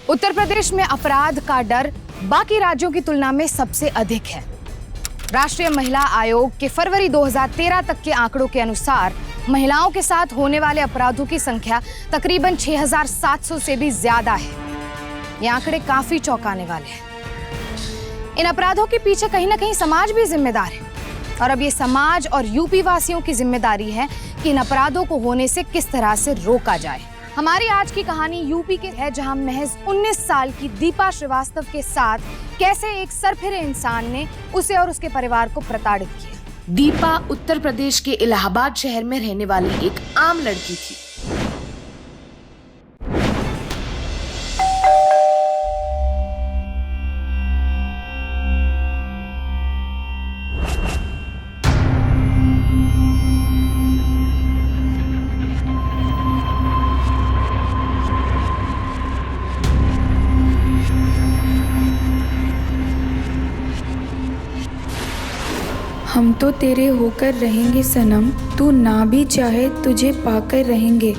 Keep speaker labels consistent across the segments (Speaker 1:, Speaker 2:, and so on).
Speaker 1: उत्तर प्रदेश में अपराध का डर बाकी राज्यों की तुलना में सबसे अधिक है। राष्ट्रीय महिला आयोग के फरवरी 2013 तक के आंकड़ों के अनुसार महिलाओं के साथ होने वाले अपराधों की संख्या तकरीबन 6,700 से भी ज्यादा है। ये आंकड़े काफी चौंकाने वाले हैं। इन अपराधों के पीछे कहीं ना कहीं समाज भी जिम्मेदार है और अब ये समाज और यूपी वासियों की जिम्मेदारी है कि इन अपराधों को होने से किस तरह से रोका जाए। हमारी आज की कहानी यूपी के है, जहां महज 19 साल की दीपा श्रीवास्तव के साथ कैसे एक सरफिरे इंसान ने उसे और उसके परिवार को प्रताड़ित किया।
Speaker 2: दीपा उत्तर प्रदेश के इलाहाबाद शहर में रहने वाली एक आम लड़की थी।
Speaker 3: हम तो तेरे होकर रहेंगे सनम, तू ना भी चाहे तुझे पाकर रहेंगे।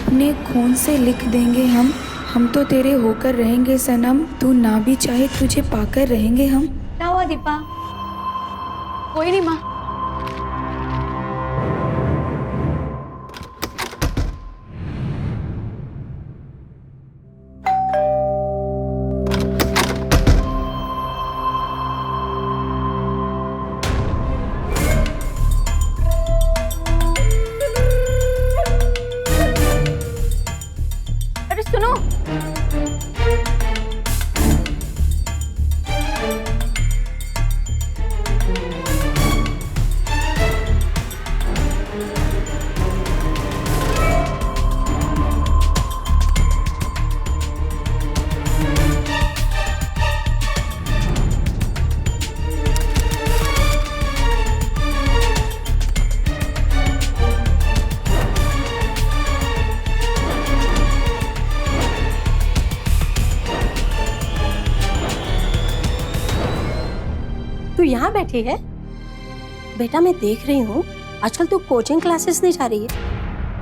Speaker 3: अपने खून से लिख देंगे हम तो तेरे होकर रहेंगे सनम, तू ना भी चाहे तुझे पाकर रहेंगे हम।
Speaker 4: क्या हुआ दीपा? कोई नहीं माँ। अरे सुनो, तू यहाँ बैठी है? बेटा मैं देख रही हूँ आजकल तू कोचिंग क्लासेस नहीं जा रही है,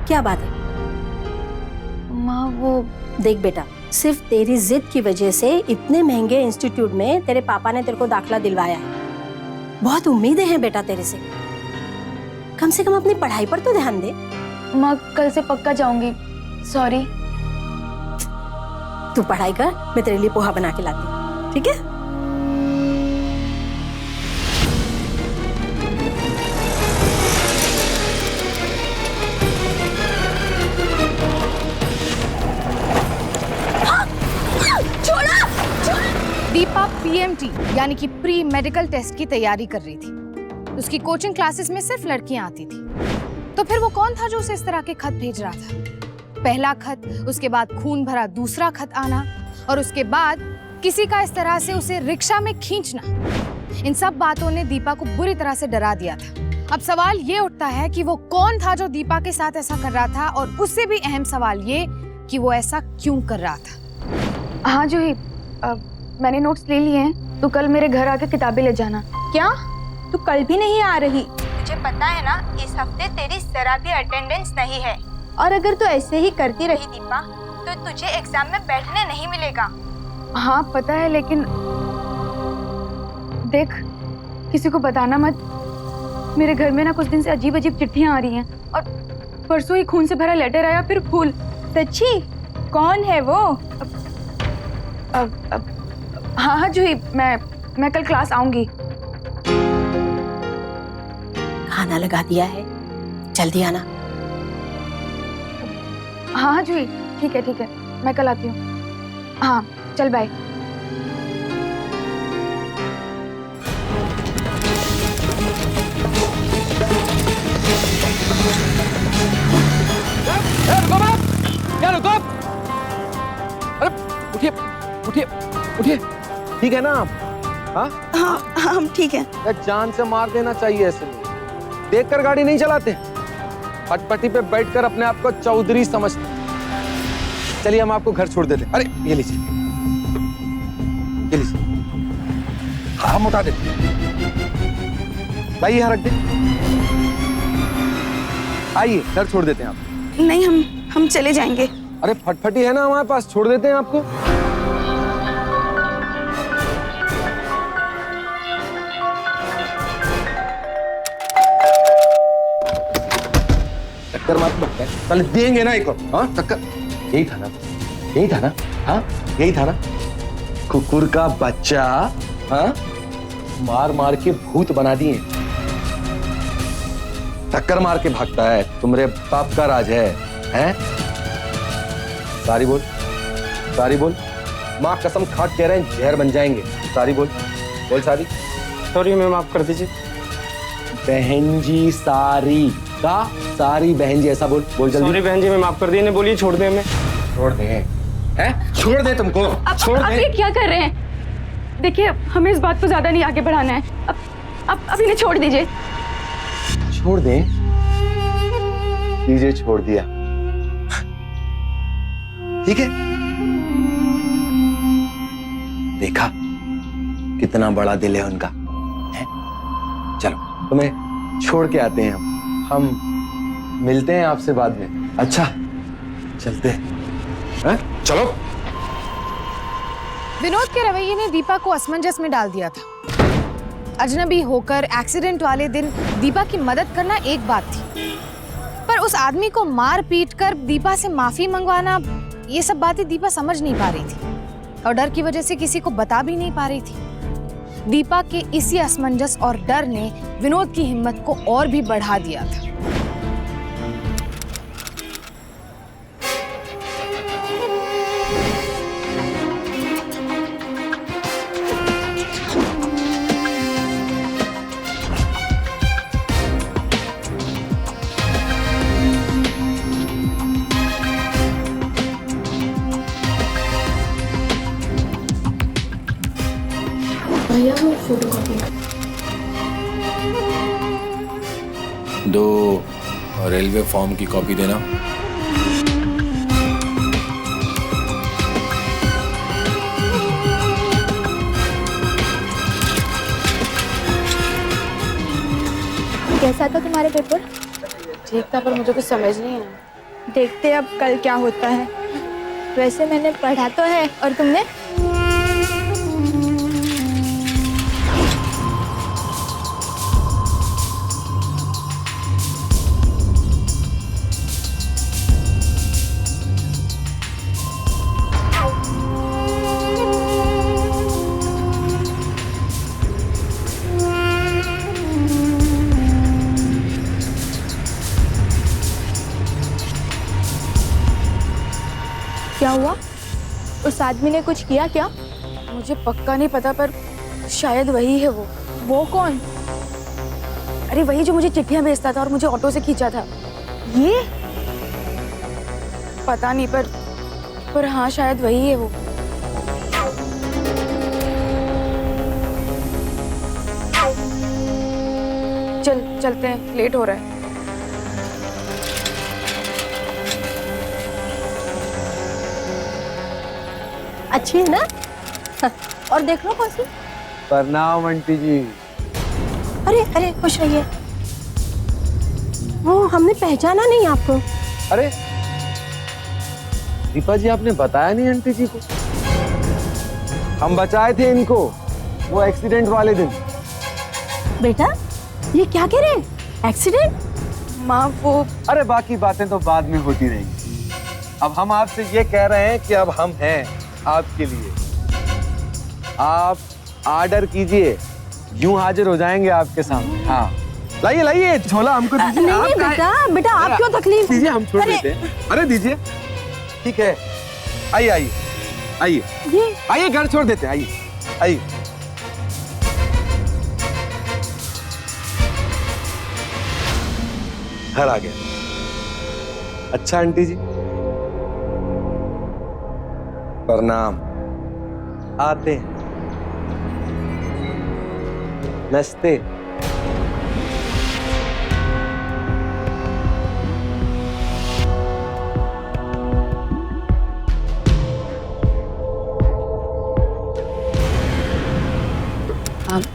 Speaker 4: क्या बात है?
Speaker 3: माँ वो
Speaker 4: देख बेटा, सिर्फ तेरी जिद की वजह से इतने महंगे इंस्टीट्यूट में तेरे पापा ने तेरे को दाखिला दिलवाया है। बहुत उम्मीदें हैं बेटा तेरे से, कम से कम अपनी पढ़ाई पर तो ध्यान दे।
Speaker 3: माँ कल से पक्का जाऊंगी, सॉरी।
Speaker 4: तू पढ़ाई कर, मैं तेरे लिए पोहा बना के लाती हूँ, ठीक है?
Speaker 1: दीपा पीएमटी यानी कि प्री मेडिकल टेस्ट की तैयारी कर रही थी। उसकी कोचिंग क्लासेस में सिर्फ लड़कियां आती थी। तो फिर वो कौन था जो उसे इस तरह के खत भेज रहा था? पहला खत, उसके बाद खून भरा दूसरा खत आना और उसके बाद किसी का इस तरह से उसे रिक्शा में खींचना। इन सब बातों ने दीपा को बुरी तरह से डरा दिया था। अब सवाल ये उठता है कि वो कौन था जो दीपा के साथ ऐसा कर रहा था, और उससे भी अहम सवाल ये कि वो ऐसा क्यों कर रहा था।
Speaker 3: हाँ जूही, मैंने नोट्स ले लिए हैं, तू कल मेरे घर आके किताबें ले जाना।
Speaker 5: क्या तू कल भी नहीं आ रही? तुझे पता है ना इस हफ्ते तेरी जरा भी अटेंडेंस नहीं है, और अगर तू ऐसे ही करती रही दीपा तो तुझे एग्जाम में बैठने नहीं मिलेगा।
Speaker 3: हाँ पता है, लेकिन देख किसी को बताना मत। मेरे घर में ना कुछ दिन से अजीब अजीब चिट्ठियाँ आ रही हैं, और परसों ही खून से भरा लेटर आया, फिर फूल।
Speaker 5: सच्ची? कौन है वो?
Speaker 3: हाँ हाँ जूही, मैं कल क्लास आऊंगी।
Speaker 4: खाना लगा दिया है, जल्दी आना।
Speaker 3: हाँ हाँ जूही, ठीक है, मैं कल आती हूँ। हाँ चल बाय।
Speaker 6: रुको! अरे उठिए उठिए उठिए, ठीक है ना आप? हाँ
Speaker 5: हाँ हम ठीक है।
Speaker 6: जान से मार देना चाहिए ऐसे में, देखकर गाड़ी नहीं चलाते, फटफटी पे बैठकर अपने आप को चौधरी समझते। चलिए हम आपको घर छोड़ देते। अरे ये लीजिए, ये लीजिए, हम उठा देते। लाइए यहाँ रख दे, आइए घर छोड़ देते हैं आप।
Speaker 5: नहीं हम चले जाएंगे।
Speaker 6: अरे फटफटी है ना हमारे पास, छोड़ देते हैं आपको। टक्कर मार सकता है, पहले देंगे ना एक और। हाँ टक्कर, यही था ना, यही था ना, हाँ यही था ना, कुकुर का बच्चा। हाँ मार मार के भूत बना दिए, टक्कर मार के भागता है, तुम्हारे बाप का राज है, हैं? सारी बोल, सारी बोल, माँ कसम खा कह रहे हैं जहर बन जाएंगे। सारी बोल, बोल सारी।
Speaker 7: सॉरी मैम, माफ कर दीजिए।
Speaker 6: बहन जी सारी का, सारी बहन जी ऐसा बोल, बोल जल्दी।
Speaker 7: सॉरी बहन जी, मैं माफ कर दिए। ने बोलिए छोड़ दे हमें।
Speaker 6: छोड़ दे, हैं? छोड़ दे तुमको, छोड़
Speaker 3: आप
Speaker 6: दे।
Speaker 3: ये क्या कर रहे हैं? देखिए हमें इस बात को ज्यादा नहीं आगे बढ़ाना है। अब इन्हें छोड़ दीजिए।
Speaker 6: छोड़ दे, दीजिए, छोड़ दिया, ठीक है। देखा कितना बड़ा दिल है उनका, है? चलो तुम्हें छोड़ के आते हैं हम मिलते हैं आपसे बाद में। अच्छा चलते हैं, चलो।
Speaker 1: विनोद के रवैये ने दीपा को असमंजस में डाल दिया था। अजनबी होकर एक्सीडेंट वाले दिन दीपा की मदद करना एक बात थी, पर उस आदमी को मार पीट कर दीपा से माफी मंगवाना, ये सब बातें दीपा समझ नहीं पा रही थी और डर की वजह से किसी को बता भी नहीं पा रही थी। दीपा के इसी असमंजस और डर ने विनोद की हिम्मत को और भी बढ़ा दिया था।
Speaker 2: भैया वो फोटोकॉपी
Speaker 8: दो, और रेलवे फॉर्म की कॉपी देना।
Speaker 5: कैसा था तुम्हारे पेपर?
Speaker 2: ठीक था, पर मुझे कुछ समझ नहीं आया।
Speaker 5: देखते अब कल क्या होता है। वैसे मैंने पढ़ा तो है, और तुमने? क्या हुआ? उस आदमी ने कुछ किया क्या?
Speaker 3: मुझे पक्का नहीं पता, पर शायद वही है वो।
Speaker 5: वो कौन?
Speaker 3: अरे वही जो मुझे चिट्ठियां भेजता था और मुझे ऑटो से खींचा था।
Speaker 5: ये?
Speaker 3: पता नहीं, पर हाँ शायद वही है वो। चलते हैं, लेट हो रहा है।
Speaker 4: अच्छी है ना? और देख लो कौन सी।
Speaker 6: प्रणाम आंटी जी।
Speaker 4: अरे अरे खुश रहिए। वो हमने पहचाना नहीं आपको।
Speaker 6: अरे दीपा जी, आपने बताया नहीं आंटी जी को? हम बचाए थे इनको वो एक्सीडेंट वाले दिन।
Speaker 4: बेटा ये क्या कह रहे हैं? एक्सीडेंट?
Speaker 3: माँ वो,
Speaker 6: अरे बाकी बातें तो बाद में होती रहेंगी। अब हम आपसे ये कह रहे हैं कि अब हम हैं आपके लिए। आप ऑर्डर कीजिए, यूं हाजिर हो जाएंगे आपके सामने। हाँ लाइए लाइए, झोला हमको दीजिए।
Speaker 4: नहीं
Speaker 6: आप
Speaker 4: नहीं बेटा, बेटा आप क्यों तकलीफ?
Speaker 6: दीजिए, हम छोड़
Speaker 4: अरे,
Speaker 6: देते हैं। अरे दीजिए, ठीक है। आइए आइए आइए
Speaker 4: ये
Speaker 6: आइए, घर छोड़ देते हैं। आइए आइए। घर आ गया। अच्छा आंटी जी, प्रणाम। आते हैं, नचते।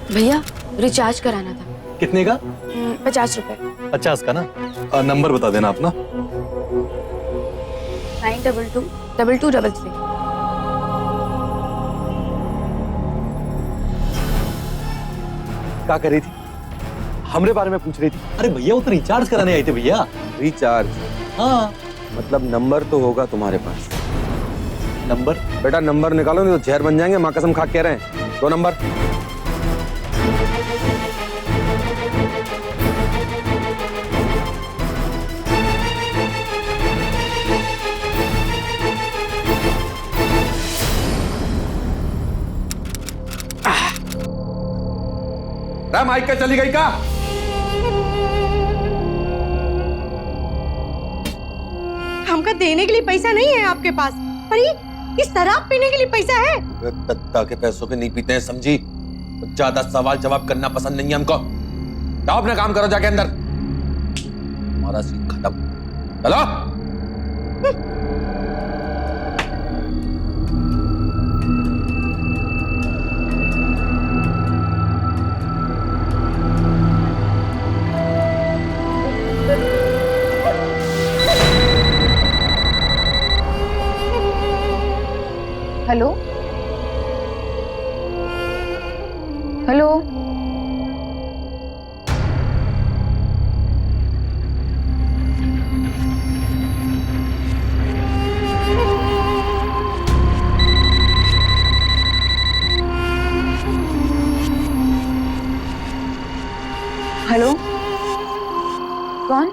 Speaker 3: भैया रिचार्ज कराना था।
Speaker 9: कितने का?
Speaker 3: 50 रुपए।
Speaker 9: 50 का ना? नंबर बता देना अपना।
Speaker 3: 9222233।
Speaker 6: क्या कर रही थी? हमरे बारे में पूछ रही थी?
Speaker 9: अरे भैया वो तो रिचार्ज कराने आए थे भैया।
Speaker 6: रिचार्ज?
Speaker 9: हाँ।
Speaker 6: मतलब नंबर तो होगा तुम्हारे पास।
Speaker 9: नंबर?
Speaker 6: बेटा नंबर निकालो नहीं तो जहर बन जाएंगे, माँ कसम खा के कह रहे हैं। 2 नंबर। माइक का चली गई का?
Speaker 10: हमका देने के लिए पैसा नहीं है आपके पास, पर ये इस शराब पीने के लिए पैसा है।
Speaker 6: दत्ता के पैसों पे नहीं पीते हैं, समझी? ज्यादा सवाल जवाब करना पसंद नहीं है हमको। जाओ अपना काम करो जाके अंदर। हमारा सीन खत्म। चलो।
Speaker 3: Hello hello. हेलो कौन?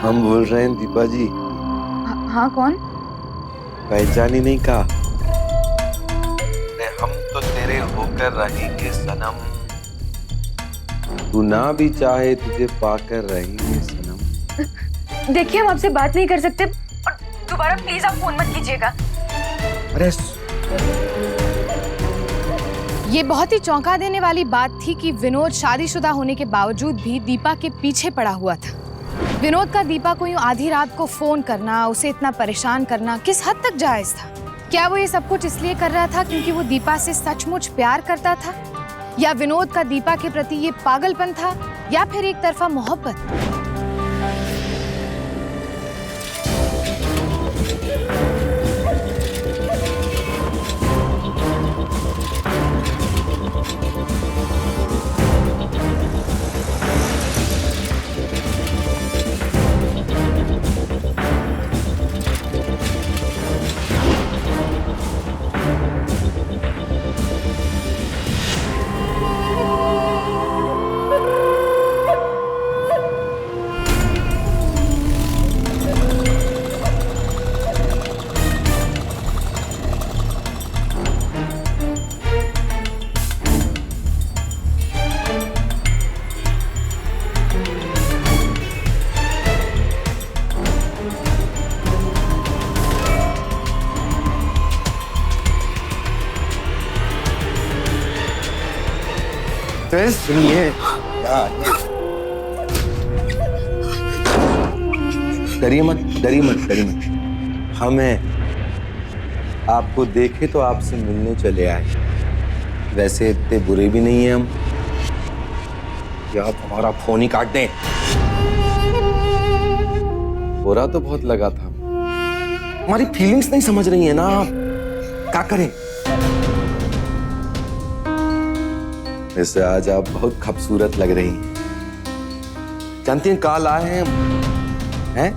Speaker 6: हम बोल रहे हैं दीपा जी।
Speaker 3: हाँ कौन?
Speaker 6: पहचानी नहीं का? हम तो तेरे होकर रहेंगे सनम, तू ना भी चाहे तुझे पाकर रहेंगे सनम।
Speaker 3: देखिए हम आपसे बात नहीं कर सकते और दोबारा प्लीज आप फोन मत कीजिएगा।
Speaker 6: अरे
Speaker 1: ये बहुत ही चौंका देने वाली बात थी कि विनोद शादीशुदा होने के बावजूद भी दीपा के पीछे पड़ा हुआ था। विनोद का दीपा को यूं आधी रात को फोन करना, उसे इतना परेशान करना किस हद तक जायज था? क्या वो ये सब कुछ इसलिए कर रहा था क्योंकि वो दीपा से सचमुच प्यार करता था, या विनोद का दीपा के प्रति ये पागलपन था, या फिर एक तरफा मोहब्बत?
Speaker 6: सुनिए, डरिए मत, डरिए मत, डरिए मत। हमें आपको देखे तो आपसे मिलने चले आए। वैसे इतने बुरे भी नहीं हैं हम कि आप हमारा फोन ही काट दें। बुरा तो बहुत लगा था, हमारी फीलिंग्स नहीं समझ रही है ना आप, क्या करें? वैसे आज आप बहुत खूबसूरत लग रही हैं। जानती हैं कल आए हैं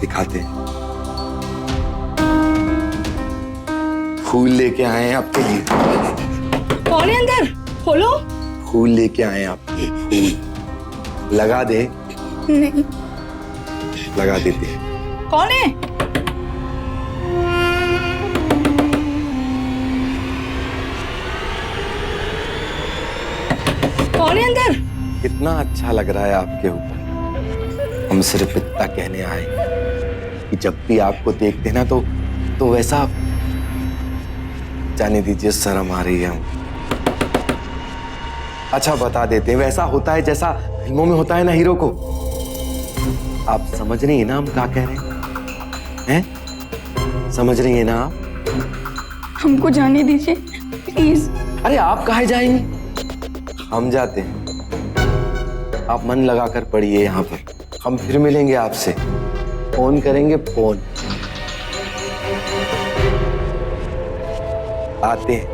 Speaker 6: दिखाते हैं, फूल लेके आए हैं आपके लिए।
Speaker 10: कौन है अंदर? खोलो।
Speaker 6: फूल लेके आए हैं आपके लिए, फूल लगा दे।
Speaker 10: नहीं।
Speaker 6: लगा देते हैं।
Speaker 10: कौन है? कौन है अंदर?
Speaker 6: कितना अच्छा लग रहा है आपके ऊपर। हम सिर्फ इतना कहने आए कि जब भी आपको देखते ना तो वैसा जाने दीजिए, शर्म आ रही है हम। अच्छा बता देते हैं, वैसा होता है जैसा फिल्मों में होता है ना हीरो को। आप समझ रही है ना हम क्या कह रहे हैं? समझ रही है ना आप?
Speaker 3: हमको जाने दीजिए प्लीज।
Speaker 6: अरे आप कहाँ जाएंगे? हम जाते हैं। आप मन लगाकर पढ़िए यहाँ पर, हम फिर मिलेंगे आपसे, फोन करेंगे, फोन आते हैं।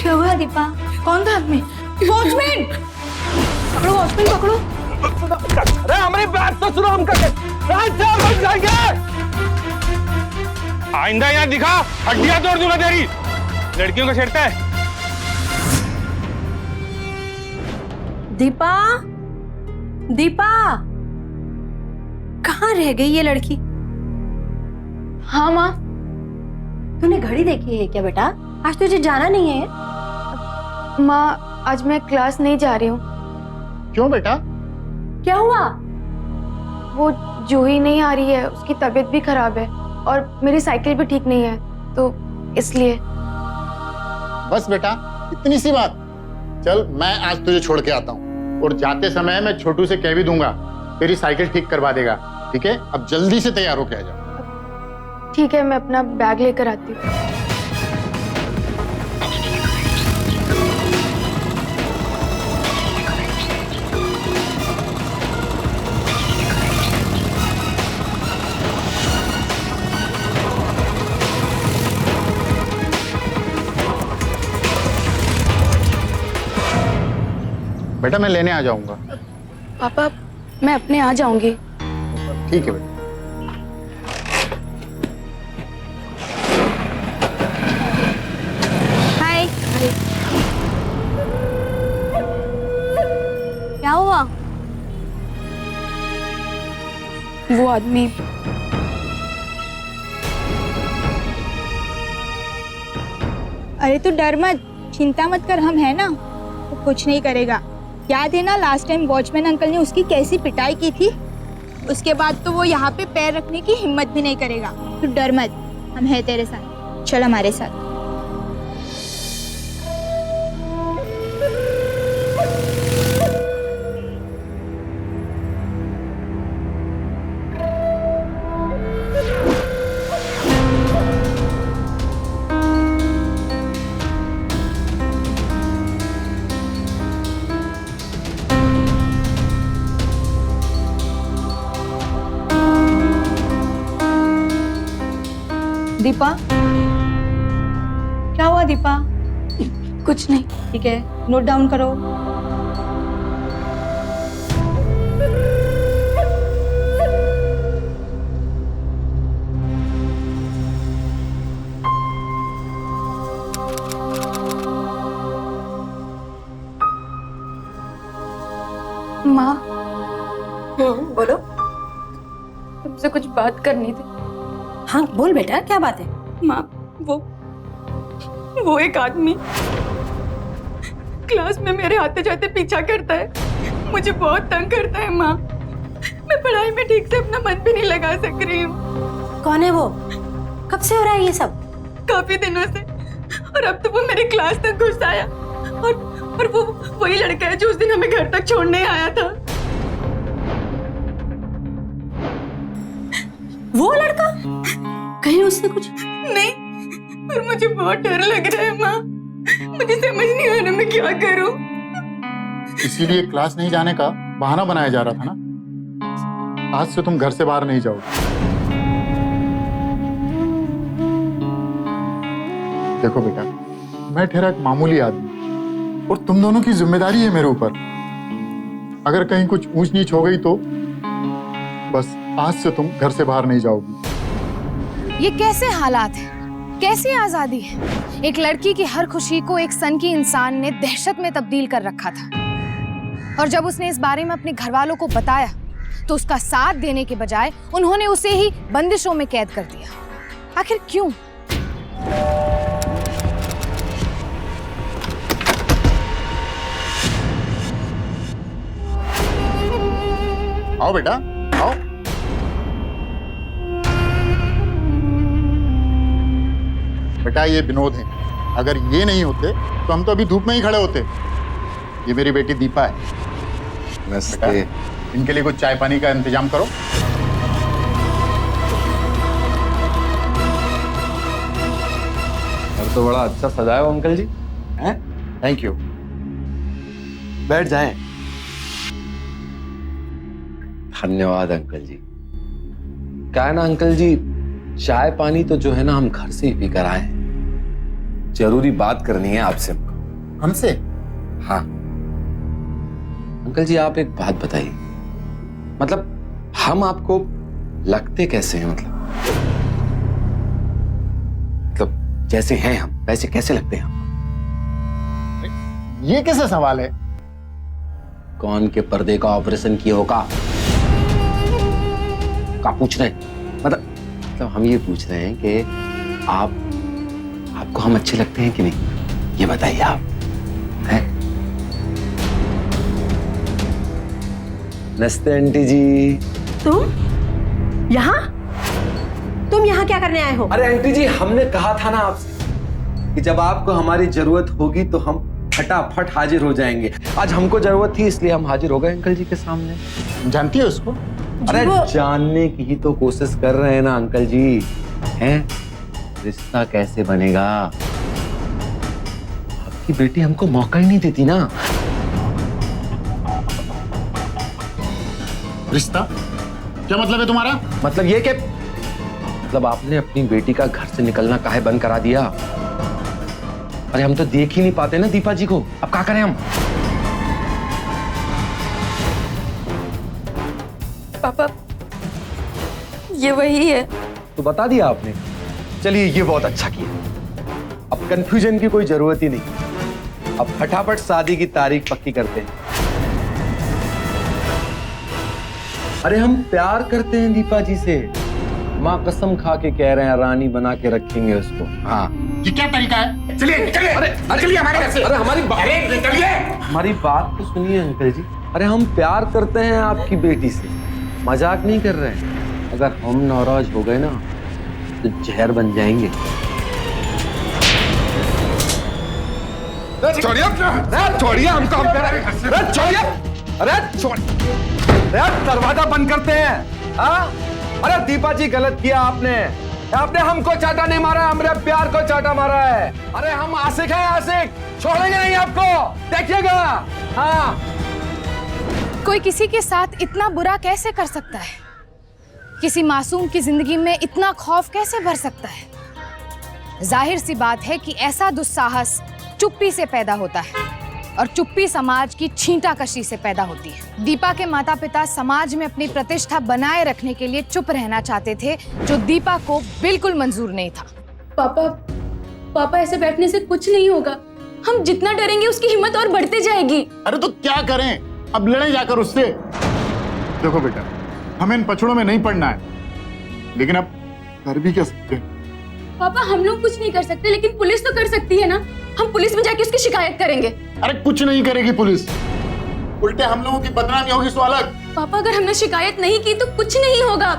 Speaker 5: क्या हुआ दीपा?
Speaker 3: कौन था आदमी? वॉचमैन पकड़ो, वॉचमैन पकड़ो।
Speaker 6: अरे हमारी बात तो सुनो, हम करके बच जाएंगे।
Speaker 7: आइंदा यहाँ दिखा, हड्डियां तोड़ दूंगा तेरी। लड़कियों को छेड़ता है।
Speaker 4: दीपा, दीपा, कहाँ रह गई ये लड़की?
Speaker 3: हाँ माँ।
Speaker 4: तूने घड़ी देखी है क्या बेटा? आज तुझे जाना नहीं है?
Speaker 3: माँ आज मैं क्लास नहीं जा रही हूँ।
Speaker 9: क्यों बेटा?
Speaker 4: क्या हुआ?
Speaker 3: वो जूही नहीं आ रही है, उसकी तबीयत भी खराब है और मेरी साइकिल भी ठीक नहीं है, तो इसलिए।
Speaker 11: बस बेटा, इतनी सी बात। चल मैं आज तुझे छोड़ के आता हूँ, और जाते समय मैं छोटू से कह भी दूंगा, तेरी साइकिल ठीक करवा देगा। ठीक है, अब जल्दी से तैयार होके आ जाओ।
Speaker 3: ठीक है, मैं अपना बैग लेकर आती हूँ।
Speaker 11: बेटा मैं लेने आ जाऊंगा।
Speaker 3: पापा मैं अपने आ जाऊंगी।
Speaker 11: ठीक है बेटा।
Speaker 5: हाय। क्या हुआ?
Speaker 3: वो आदमी।
Speaker 5: अरे तू डर मत, चिंता मत कर, हम है ना, वो कुछ नहीं करेगा। याद है ना लास्ट टाइम वॉचमैन अंकल ने उसकी कैसी पिटाई की थी? उसके बाद तो वो यहाँ पे पैर रखने की हिम्मत भी नहीं करेगा। तू डर मत, हम हैं तेरे साथ, चल हमारे साथ।
Speaker 3: दीपा,
Speaker 5: क्या हुआ दीपा?
Speaker 3: कुछ नहीं।
Speaker 5: ठीक है, नोट डाउन करो।
Speaker 3: माँ
Speaker 4: बोलो।
Speaker 3: तुमसे कुछ बात करनी थी।
Speaker 4: हाँ बोल बेटा, क्या बात है?
Speaker 3: माँ वो एक आदमी क्लास में मेरे आते जाते पीछा करता है, मुझे बहुत तंग करता है माँ। मैं पढ़ाई में ठीक से अपना मन भी नहीं लगा सक रही हूँ।
Speaker 4: कौन है वो? कब से हो रहा है ये सब?
Speaker 3: काफी दिनों से, और अब तो वो मेरी क्लास तक घुस आया, और वो वही लड़का है जो उस दिन हमें घर तक छोड़ने आया था।
Speaker 4: वो लड़का? कहीं उसने कुछ?
Speaker 3: नहीं, पर मुझे बहुत डर लग रहा है माँ। मुझे समझ नहीं आ रहा मैं क्या करूं।
Speaker 11: इसीलिए क्लास नहीं जाने का बहाना बनाया जा रहा था ना। आज से तुम घर से बाहर नहीं जाओगे। देखो बेटा, मैं ठहरा एक मामूली आदमी, और तुम दोनों की जिम्मेदारी है मेरे ऊपर। अगर कहीं कुछ ऊंच नीच हो गई तो बस आज से तुम घर से बाहर नहीं जाओगी।
Speaker 1: ये कैसे हालात हैं? कैसी आजादी है? एक लड़की की हर खुशी को एक सनकी इंसान ने दहशत में तब्दील कर रखा था, और जब उसने इस बारे में अपने घर वालों को बताया तो उसका साथ देने के बजाय उन्होंने उसे ही बंदिशों में कैद कर दिया। आखिर क्यों?
Speaker 11: आओ बेटा, आओ। बेटा ये विनोद है, अगर ये नहीं होते तो हम तो अभी धूप में ही खड़े होते। ये मेरी बेटी दीपा है। बेटा, इनके लिए कुछ चाय पानी का इंतजाम करो।
Speaker 6: घर तो बड़ा अच्छा सजाया हो अंकल जी।
Speaker 9: हैं? Thank you. बैठ जाएं।
Speaker 6: धन्यवाद अंकल जी। क्या है ना अंकल जी, चाय पानी तो जो है ना हम घर से ही पी कर आए हैं। जरूरी बात करनी है आपसे हमको।
Speaker 11: हमसे?
Speaker 6: हाँ अंकल जी, आप एक बात बताइए, मतलब हम आपको लगते कैसे हैं? मतलब जैसे हैं हम वैसे कैसे लगते हैं हम?
Speaker 11: ये कैसा सवाल है?
Speaker 6: कौन के पर्दे का ऑपरेशन किया होगा का पूछ रहे हैं? मतलब हम ये पूछ रहे हैं कि आपको हम अच्छे लगते हैं कि नहीं, ये बताइए आप। हैं? नमस्ते आंटी जी।
Speaker 4: तुम यहाँ क्या करने आए हो?
Speaker 6: अरे आंटी जी, हमने कहा था ना आपसे कि जब आपको हमारी जरूरत होगी तो हम फटाफट हाजिर हो जाएंगे। आज हमको जरूरत थी इसलिए हम हाजिर हो गए अंकल जी के सामने।
Speaker 11: जानती है उसको?
Speaker 6: अरे जानने की ही तो कोशिश कर रहे हैं ना अंकल जी। हैं? रिश्ता कैसे बनेगा? आपकी बेटी हमको मौका ही नहीं देती ना।
Speaker 11: रिश्ता? क्या मतलब है तुम्हारा?
Speaker 6: मतलब ये कि मतलब आपने अपनी बेटी का घर से निकलना काहे बंद करा दिया? अरे हम तो देख ही नहीं पाते ना दीपा जी को, अब क्या करें हम?
Speaker 3: पापा, ये वही है।
Speaker 6: तो बता दिया आपने। चलिए ये बहुत अच्छा किया। अब कंफ्यूजन की कोई जरूरत ही नहीं। अब फटाफट शादी की तारीख पक्की करते हैं। अरे हम प्यार करते हैं दीपा जी से, माँ कसम खा के कह रहे हैं रानी बना के रखेंगे उसको। हाँ
Speaker 11: ये क्या तरीका है?
Speaker 7: चलिए चलिए, अरे चलिए हमारे घर से।
Speaker 6: अरे हमारी
Speaker 7: चलिए।
Speaker 6: हमारी बात तो सुनिए अंकल जी। अरे हम प्यार करते हैं आपकी बेटी से, मजाक नहीं कर रहे हैं। अगर हम नाराज हो गए ना तो जहर बन जाएंगे।
Speaker 7: छोड़िए हमको, हम कह रहे हैं। छोड़िए,
Speaker 6: अरे दरवाजा बंद करते हैं। हाँ? अरे दीपा जी गलत किया आपने हमको चाटा नहीं मारा, हमारे प्यार को चाटा मारा है। अरे हम आशिक हैं, आशिक, छोड़ेंगे नहीं आपको, देखिएगा। हाँ
Speaker 1: कोई किसी के साथ इतना बुरा कैसे कर सकता है? किसी मासूम की जिंदगी में इतना खौफ कैसे भर सकता है? जाहिर सी बात है कि ऐसा दुस्साहस चुप्पी से पैदा होता है और चुप्पी समाज की छींटाकशी से पैदा होती है। दीपा के माता पिता समाज में अपनी प्रतिष्ठा बनाए रखने के लिए चुप रहना चाहते थे, जो दीपा को बिल्कुल मंजूर नहीं था।
Speaker 3: पापा ऐसे बैठने से कुछ नहीं होगा। हम जितना डरेंगे उसकी हिम्मत और बढ़ती जाएगी।
Speaker 11: अरे तो क्या करें? अब लड़े जाकर उससे। देखो बेटा, हमें इन पछड़ों में नहीं पड़ना है, लेकिन अब कर भी क्या सकते हैं?
Speaker 3: पापा हम लोग कुछ नहीं कर सकते, लेकिन पुलिस तो कर सकती है ना। हम पुलिस में जाके उसकी शिकायत करेंगे।
Speaker 11: अरे कुछ नहीं करेगी पुलिस, उल्टे हम लोगों की बदनामी होगी सो अलग।
Speaker 3: पापा अगर हमने शिकायत नहीं की तो कुछ नहीं होगा।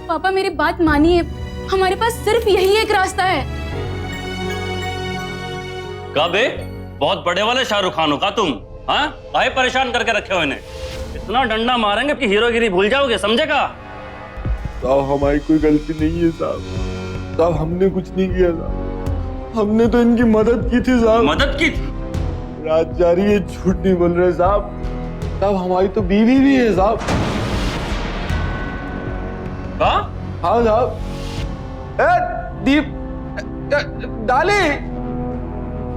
Speaker 3: पापा मेरी बात मानिए, हमारे पास सिर्फ यही एक रास्ता है।
Speaker 12: कब बहुत बड़े वाले शाहरुख खान हो का तुम? हाँ, काहे परेशान करके रखे हो इन्हें? इतना डंडा मारेंगे कि हीरोगिरी भूल जाओगे, समझेगा?
Speaker 6: साहब हमारी कोई गलती नहीं है साहब, हमने कुछ नहीं किया साहब, हमने तो इनकी मदद की थी साहब।
Speaker 12: मदद की थी?
Speaker 6: रात जा रही है, झूठ नहीं बोल रहे साहब। हमारी तो बीवी भी है साहब। हाँ साहब। डाली,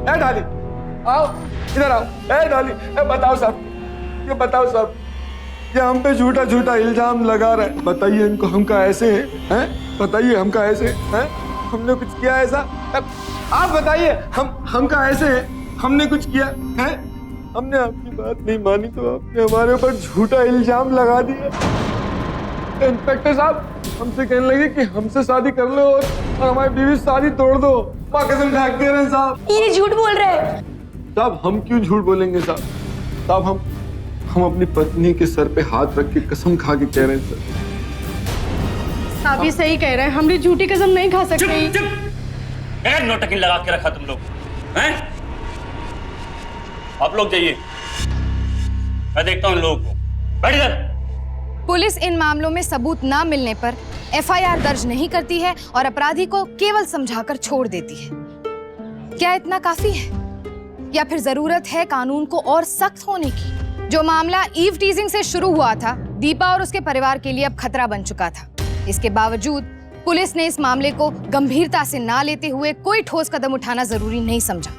Speaker 6: डाली आओ इधर आओ। डाली, बताओ साहब, ये बताओ साहब, ये हम पे झूठा झूठा इल्जाम लगा रहे हैं। बताइए इनको, हम का ऐसे हैं? बताइए हम का ऐसे हैं? हमने कुछ किया ऐसा? आप बताइए, हम का ऐसे हैं? हमने कुछ किया है? हमने आपकी बात नहीं मानी तो आपने हमारे ऊपर झूठा इल्जाम लगा दिया। इंस्पेक्टर साहब हमसे कहने लगे कि हमसे शादी कर लो और हमारी बीवी शादी तोड़ दो। माँ कसम खा के रहे साहब।
Speaker 3: ये झूठ बोल रहे हैं
Speaker 6: साहब। हम क्यों झूठ बोलेंगे साहब? साहब हम अपनी पत्नी के सर पे हाथ रख के कसम खा के कह रहे हैं सर।
Speaker 10: आप ये सही कह रहे हैं, हमने झूठी कसम नहीं खा सकते।
Speaker 12: क्या नोटंकी लगा के रखा तुम लोग हैं? आप लोग जाइए, मैं देखता हूँ इन लोगों को। बैठ इधर।
Speaker 1: पुलिस इन मामलों में सबूत न मिलने पर एफआईआर दर्ज नहीं करती है और अपराधी को केवल समझाकर छोड़ देती है। क्या इतना काफी है या फिर जरूरत है कानून को और सख्त होने की? जो मामला ईव टीजिंग से शुरू हुआ था, दीपा और उसके परिवार के लिए अब खतरा बन चुका था। इसके बावजूद पुलिस ने इस मामले को गंभीरता से ना लेते हुए कोई ठोस कदम उठाना जरूरी नहीं समझा।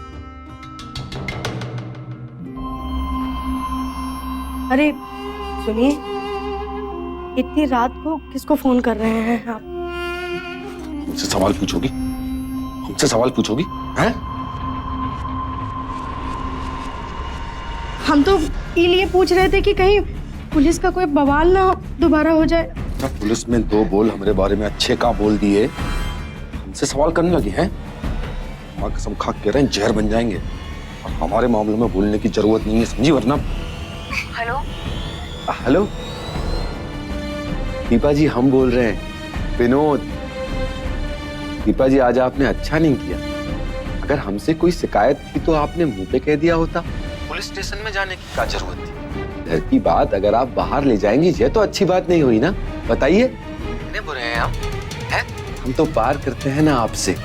Speaker 10: अरे सुनिए, इतनी रात को किसको फोन कर रहे हैं आप?
Speaker 6: मुझसे सवाल पूछोगी? हमसे सवाल पूछोगी? हैं?
Speaker 10: हम तो ये पूछ रहे थे कि कहीं पुलिस का कोई बवाल ना दोबारा हो जाए।
Speaker 6: पुलिस में दो बोल हमारे बारे में अच्छे का बोल दिए, हमसे सवाल करने लगे हैं। मां कसम खा कह रहे हैं जहर बन जाएंगे और हमारे मामलों में बोलने की जरूरत नहीं है, समझी? वरना
Speaker 5: हेलो
Speaker 6: हेलो दीपा जी, हम बोल रहे हैं, विनोद। दीपा जी, आज आपने अच्छा नहीं किया। अगर हमसे कोई शिकायत थी तो आपने मुंह पे कह दिया होता। पुलिस स्टेशन में जाने की क्या जरूरत थी? घर की बात अगर आप बाहर ले जाएंगी, ये तो अच्छी बात नहीं हुई ना। बताइए, कितने बुरे हैं हम? हैं? हम तो प्यार करते हैं ना आपसे।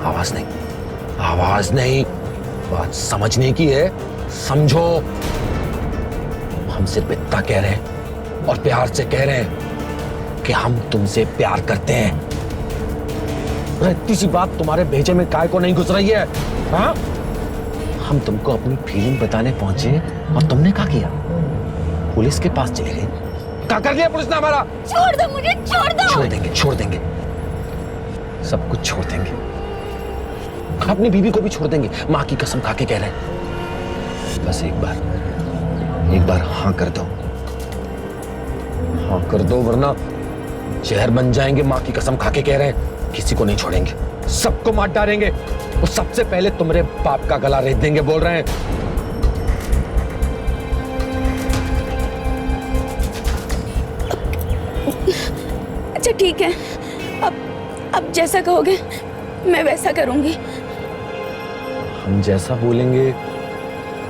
Speaker 6: आवाज नहीं, आवाज नहीं, बात समझने की है, समझो। हम सिर्फ इतना कह रहे हैं और प्यार से कह रहे हैं कि हम तुमसे प्यार करते हैं। इतनी सी बात तुम्हारे भेजे में काय को नहीं घुस रही है? हाँ? हम तुमको अपनी फीलिंग बताने पहुंचे और तुमने क्या किया? पुलिस के पास चले गए। क्या कर लिया पुलिस ने हमारा?
Speaker 5: छोड़ दो मुझे, छोड़ दो।
Speaker 6: छोड़ देंगे, छोड़ देंगे, सब कुछ छोड़ देंगे। अपनी बीवी को भी छोड़ देंगे, माँ की कसम खा के कह रहे हैं। बस एक बार हाँ कर दो, हाँ कर दो, वरना जहर बन जाएंगे। माँ की कसम खा के कह रहे हैं, किसी को नहीं छोड़ेंगे, सबको मार डालेंगे और सबसे पहले तुम्हारे बाप का गला रेत देंगे। बोल रहे हैं।
Speaker 5: अच्छा ठीक है, अब जैसा कहोगे मैं वैसा करूंगी।
Speaker 6: हम जैसा बोलेंगे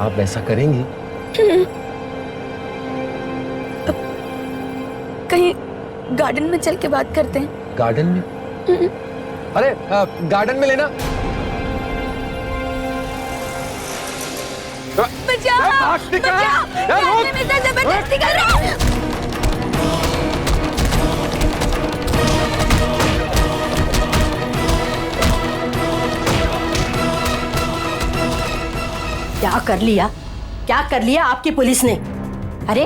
Speaker 6: आप वैसा करेंगी?
Speaker 5: कहीं गार्डन में चल के बात करते हैं।
Speaker 6: गार्डन में? अरे गार्डन में लेना।
Speaker 5: बचाओ, बचाओ, जबरदस्ती कर रहा हूं।
Speaker 4: क्या कर लिया आपकी पुलिस ने? अरे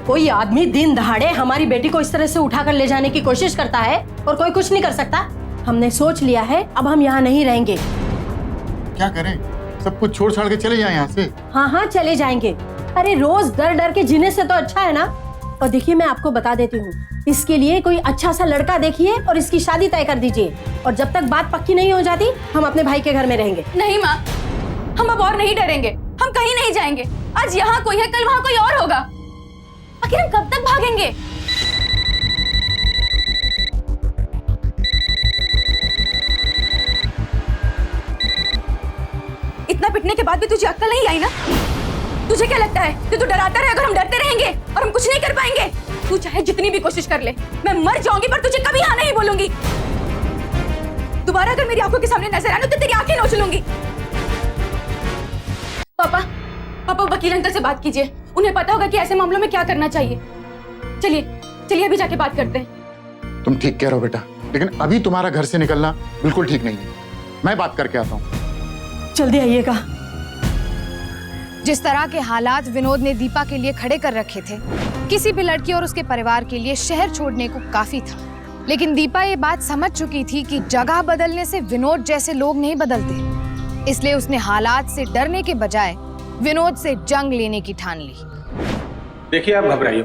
Speaker 4: कोई आदमी दिन दहाड़े हमारी बेटी को इस तरह से उठाकर ले जाने की कोशिश करता है और कोई कुछ नहीं कर सकता। हमने सोच लिया है, अब हम यहाँ नहीं रहेंगे।
Speaker 11: क्या करें? सब कुछ छोड़ छाड़ के चले जाएं यहाँ से?
Speaker 4: हाँ चले जाएंगे। अरे रोज डर डर के जीने से तो अच्छा है ना। और देखिए, मैं आपको बता देती हूँ, इसके लिए कोई अच्छा सा लड़का देखिए और इसकी शादी तय कर दीजिए। और जब तक बात पक्की नहीं हो जाती, हम अपने भाई के घर में रहेंगे।
Speaker 5: नहीं माँ, हम अब और नहीं डरेंगे, हम कहीं नहीं जाएंगे। आज यहाँ कोई है, कल वहाँ कोई और होगा। आखिर हम कब तक भागेंगे? इतना पिटने के बाद भी तुझे अक्ल नहीं आई ना? तुझे क्या लगता है कि तू डराता रहे अगर हम डरते रहेंगे और हम कुछ नहीं कर पाएंगे? तू चाहे जितनी भी कोशिश कर ले, मैं मर जाऊंगी पर तुझे कभी हाँ नहीं बोलूंगी। दोबारा अगर मेरी आंखों के सामने नजर आना तो तेरी आंखें नोच लूंगी। पापा वकील अंकल से बात कीजिए, उन्हें पता होगा कि ऐसे मामलों में क्या करना चाहिए। चलिए अभी जाके बात करते हैं।
Speaker 11: तुम ठीक कह रहे हो बेटा, लेकिन अभी तुम्हारा घर से निकलना बिल्कुल ठीक नहीं है। मैं बात करके आता हूँ।
Speaker 4: जल्दी आइएगा।
Speaker 1: जिस तरह के हालात विनोद ने दीपा के लिए खड़े कर रखे थे, किसी भी लड़की और उसके परिवार के लिए शहर छोड़ने को काफी था। लेकिन दीपा ये बात समझ चुकी थी कि जगह बदलने से विनोद जैसे लोग नहीं बदलते। इसलिए उसने हालात से डरने के बजाय विनोद से जंग लेने की ठान ली।
Speaker 8: देखिए, आप घबराइए।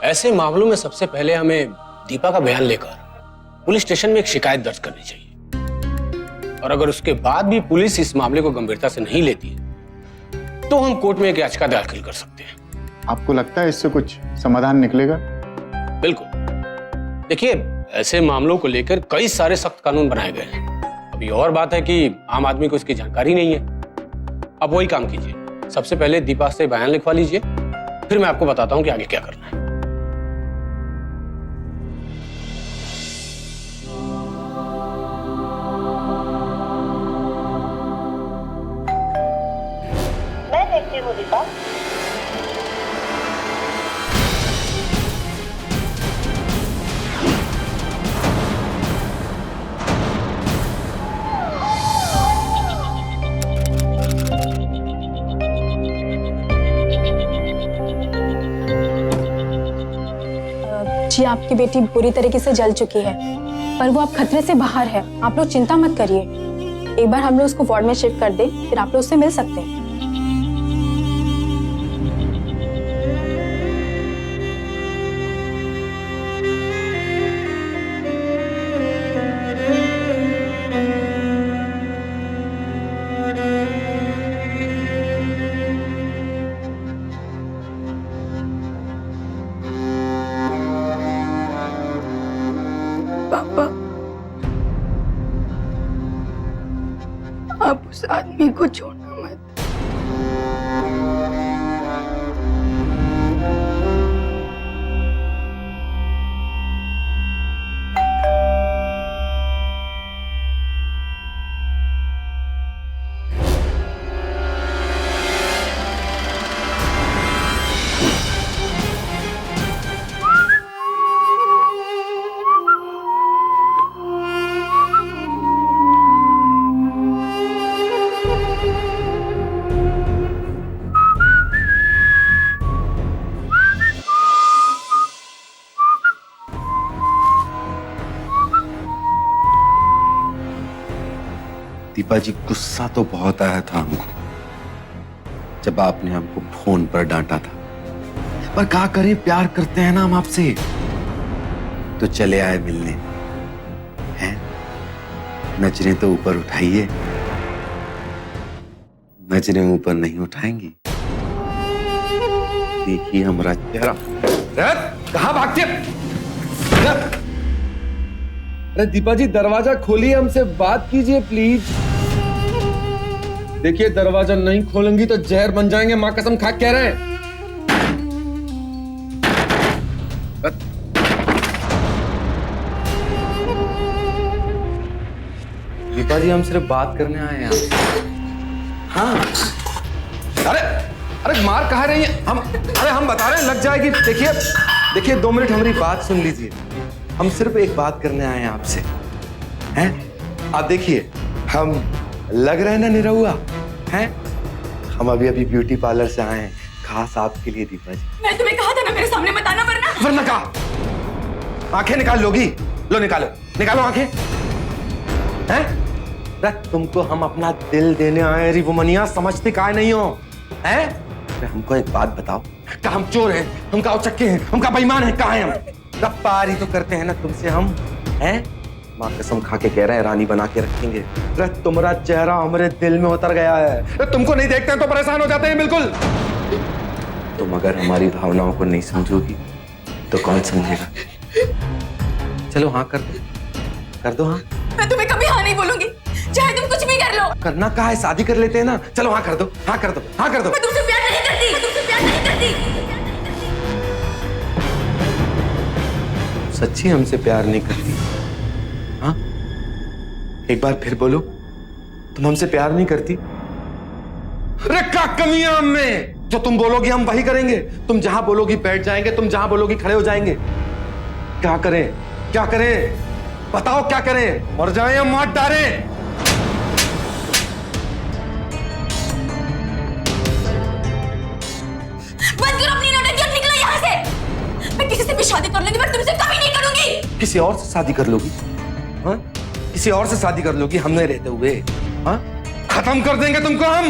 Speaker 8: ऐसे मामलों में सबसे पहले हमें दीपा का बयान लेकर
Speaker 13: पुलिस स्टेशन में एक शिकायत दर्ज करनी चाहिए। और अगर उसके बाद भी पुलिस इस मामले को गंभीरता से नहीं लेती है तो हम कोर्ट में एक याचिका दाखिल कर सकते हैं।
Speaker 11: आपको लगता है इससे कुछ समाधान निकलेगा?
Speaker 13: बिल्कुल। देखिए, ऐसे मामलों को लेकर कई सारे सख्त कानून बनाए गए हैं। अभी और बात है कि आम आदमी को इसकी जानकारी नहीं है। अब वही काम कीजिए, सबसे पहले दीपा से बयान लिखवा लीजिए, फिर मैं आपको बताता हूं कि आगे क्या करना है।
Speaker 10: मैं देखती हूँ दीपा।
Speaker 4: जी, आपकी बेटी बुरी तरीके से जल चुकी है, पर वो अब खतरे से बाहर है। आप लोग चिंता मत करिए। एक बार हम लोग उसको वार्ड में शिफ्ट कर दें, फिर आप लोग उससे मिल सकते हैं।
Speaker 3: पापा, आप उस आदमी को छोड़ना मत।
Speaker 9: दीपा जी, गुस्सा तो बहुत आया था हमको जब आपने हमको फोन पर डांटा था, पर क्या करें, प्यार करते हैं ना हम आपसे, तो चले आए मिलने। हैं? नजरें तो ऊपर उठाइए। नजरें ऊपर नहीं उठाएंगी। देखिए हमारा चेहरा।
Speaker 6: कहाँ भागते? अरे दीपा जी, दरवाजा खोलिए, हमसे बात कीजिए प्लीज। देखिए, दरवाजा नहीं खोलेंगी तो जहर बन जाएंगे, मां कसम खा कह रहे हैं। दीपा जी, हम सिर्फ बात करने आए हैं। हाँ। अरे मार कहा रही है? हम बता रहे हैं, लग जाएगी। देखिए 2 मिनट हमारी बात सुन लीजिए। हम सिर्फ एक बात करने आए हैं आपसे। हैं? आप देखिए, हम लग रहे हैं ना निरहुआ? हैं? हम अभी ब्यूटी पार्लर से आए हैं, खास आपके लिए दीपा जी।
Speaker 3: मैं तुम्हें कहा था ना मेरे सामने मत आना, वरना
Speaker 6: कहा आंखें निकाल लोगी? लो निकालो आंखें। हैं? तुमको हम अपना दिल देने आए, रिवुमनिया, समझते काहे नहीं हो? हैं? हमको एक बात बताओ, क्या हम चोर हैं? हम क्या उचक्के हैं? हम क्या बेईमान हैं? कहाँ हैं हम? रफ्तारी तो करते हैं ना तुमसे हम, हैं? माँ कसम खा के कह रहे हैं, रानी बना के रखेंगे। तुम्हारा चेहरा हमारे दिल में उतर गया है। तुमको नहीं देखते हैं तो परेशान हो जाते हैं बिल्कुल। तुम अगर हमारी भावनाओं को नहीं समझोगी तो कौन समझेगा? चलो हाँ कर दो हाँ।
Speaker 3: मैं तुम्हें कभी हाँ नहीं बोलूंगी, चाहे तुम कुछ भी कर लो।
Speaker 6: करना क्या है? शादी कर लेते हैं ना। चलो हाँ कर दो।
Speaker 3: मैं तुमसे प्यार नहीं करती।
Speaker 6: सच्ची हमसे प्यार नहीं करती? हाँ, एक बार फिर बोलो, तुम हमसे प्यार नहीं करती? अरे क्या कमी है हम में? जो तुम बोलोगी हम वही करेंगे। तुम जहां बोलोगी बैठ जाएंगे, तुम जहां बोलोगी खड़े हो जाएंगे। क्या करें? बताओ क्या करें? मर जाएं या मार डालें?
Speaker 3: बंद करो अपनी नौटंकी और निकलो यहाँ से। मैं किसी से भी शादी कर लूंगी, पर तुमसे कभी नहीं करूंगी।
Speaker 6: किसी और से शादी कर लोगी? हाँ? किसी और से शादी कर लोगी हमने रहते हुए? हाँ? खत्म कर देंगे तुमको हम,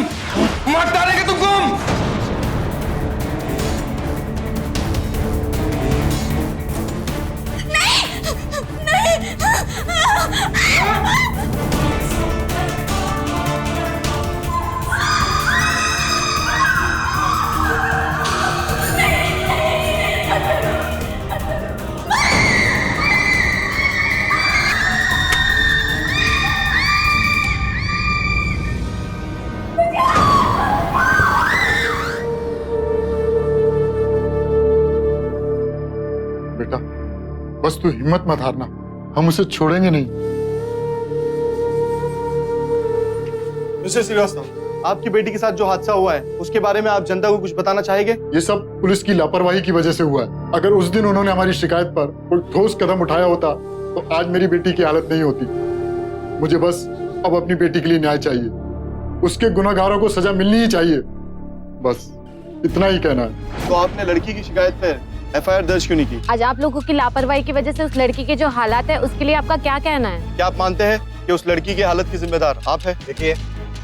Speaker 6: मार डालेंगे तुमको हम।
Speaker 3: नहीं,
Speaker 11: बस तू हिम्मत मत हारना, हम उसे छोड़ेंगे नहीं।
Speaker 14: मिस्टर श्रीवास्तव, आपकी बेटी के साथ जो हादसा हुआ है उसके बारे में आप जनता को कुछ बताना चाहेंगे?
Speaker 11: ये सब पुलिस की लापरवाही की वजह से हुआ है। अगर उस दिन उन्होंने हमारी शिकायत पर कोई ठोस कदम उठाया होता तो आज मेरी बेटी की हालत नहीं होती। मुझे बस अब अपनी बेटी के लिए न्याय चाहिए, उसके गुनहगारों को सजा मिलनी ही चाहिए, बस इतना ही कहना है।
Speaker 14: तो आपने लड़की की शिकायत पर एफआईआर दर्ज क्यों नहीं की?
Speaker 15: आज आप लोगों की लापरवाही की वजह से उस लड़की के जो हालात है उसके लिए आपका क्या कहना है?
Speaker 14: क्या आप मानते हैं कि उस लड़की की हालत की जिम्मेदार आप है?
Speaker 16: देखिए,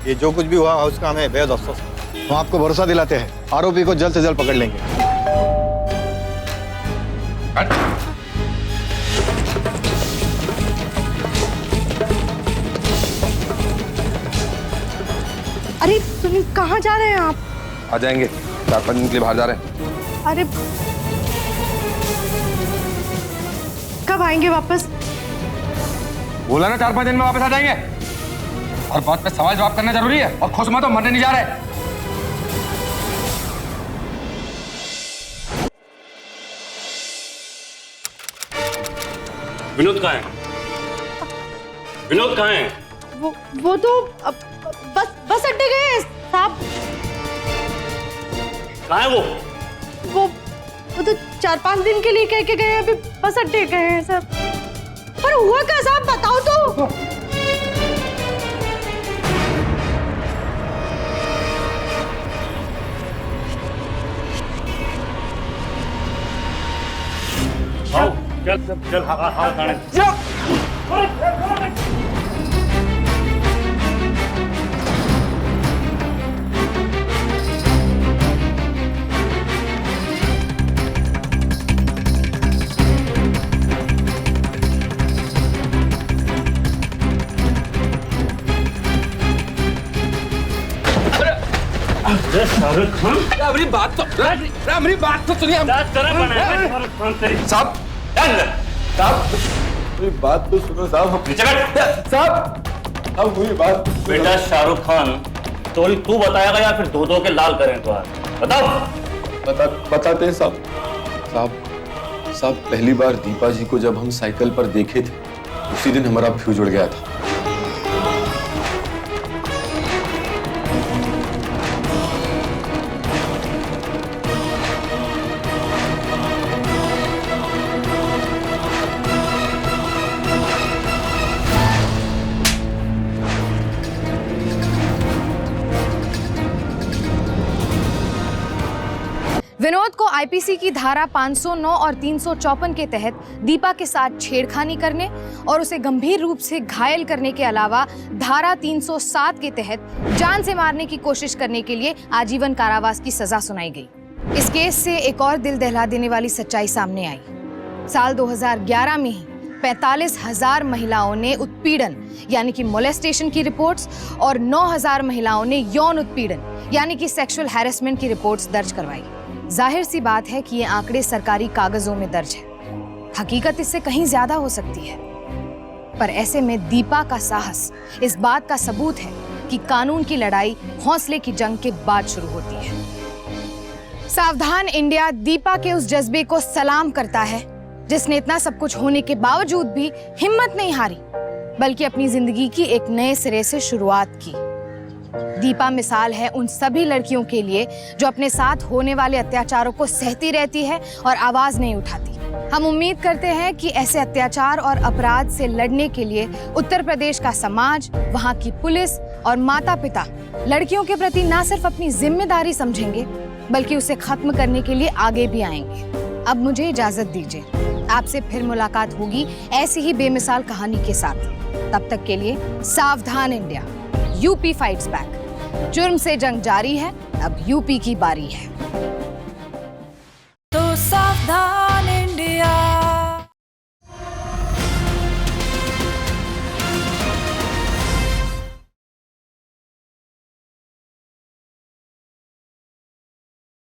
Speaker 16: ये जो कुछ भी हुआ उसका हमें बेहद अफसोस है। हम आपको भरोसा दिलाते हैं, आरोपी को जल्द से जल्द पकड़ लेंगे।
Speaker 10: अरे सुनील, कहाँ जा रहे हैं आप?
Speaker 6: आ जाएंगे, 4-5 दिन के लिए बाहर जा रहे हैं।
Speaker 10: अरे कब आएंगे वापस?
Speaker 6: बोला ना 4-5 दिन में वापस आ जाएंगे। और बात पे सवाल जवाब करना जरूरी है, और खुश मत हो, मरने नहीं जा रहे।
Speaker 12: विनोद कहाँ है? विनोद कहाँ है?
Speaker 10: वो तो बस अड्डे गए हैं साहब।
Speaker 12: कहाँ है वो?
Speaker 10: वो तो 4-5 दिन के लिए कह के गए, अभी बस अड्डे गए हैं सर। पर हुआ क्या साहब, बताओ तो।
Speaker 12: आओ, चल हाँ खाने। शाहरुख खान,
Speaker 6: मेरी बात तो सुनिए। साहब मेरी बात तो सुनो साहब। साहब अब हुई बात।
Speaker 12: बेटा शाहरुख खान, स्टोरी तू बताएगा या फिर दो के लाल करें तो? बताओ।
Speaker 9: बताते हैं साहब। साहब पहली बार दीपा जी को जब हम साइकिल पर देखे थे उसी दिन हमारा फ्यूज उड़ गया था।
Speaker 1: विनोद को आईपीसी की धारा 509 और 354 के तहत दीपा के साथ छेड़खानी करने और उसे गंभीर रूप से घायल करने के अलावा धारा 307 के तहत जान से मारने की कोशिश करने के लिए आजीवन कारावास की सजा सुनाई गई। इस केस से एक और दिल दहला देने वाली सच्चाई सामने आई। साल 2011 में ही 45,000 महिलाओं ने उत्पीड़न यानी कि मोलेस्टेशन की रिपोर्ट्स और 9,000 महिलाओं ने यौन उत्पीड़न यानी कि सेक्सुअल हैरेसमेंट की रिपोर्ट्स दर्ज करवाई। जाहिर सी बात है कि ये आंकड़े सरकारी कागजों में दर्ज है, हकीकत इससे कहीं ज्यादा हो सकती है। पर ऐसे में दीपा का साहस इस बात का सबूत है कि कानून की लड़ाई हौसले की जंग के बाद शुरू होती है। सावधान इंडिया दीपा के उस जज्बे को सलाम करता है जिसने इतना सब कुछ होने के बावजूद भी हिम्मत नहीं हारी, बल्कि अपनी जिंदगी की एक नए सिरे से शुरुआत की। दीपा मिसाल है उन सभी लड़कियों के लिए जो अपने साथ होने वाले अत्याचारों को सहती रहती है और आवाज नहीं उठाती। हम उम्मीद करते हैं कि ऐसे अत्याचार और अपराध से लड़ने के लिए उत्तर प्रदेश का समाज, वहाँ की पुलिस और माता पिता लड़कियों के प्रति न सिर्फ अपनी जिम्मेदारी समझेंगे बल्कि उसे खत्म करने के लिए आगे भी आएंगे। अब मुझे इजाजत दीजिए, आपसे फिर मुलाकात होगी ऐसी ही बेमिसाल कहानी के साथ। तब तक के लिए सावधान इंडिया, यूपी फाइट्स बैक। जुर्म से जंग जारी है, अब यूपी की बारी है।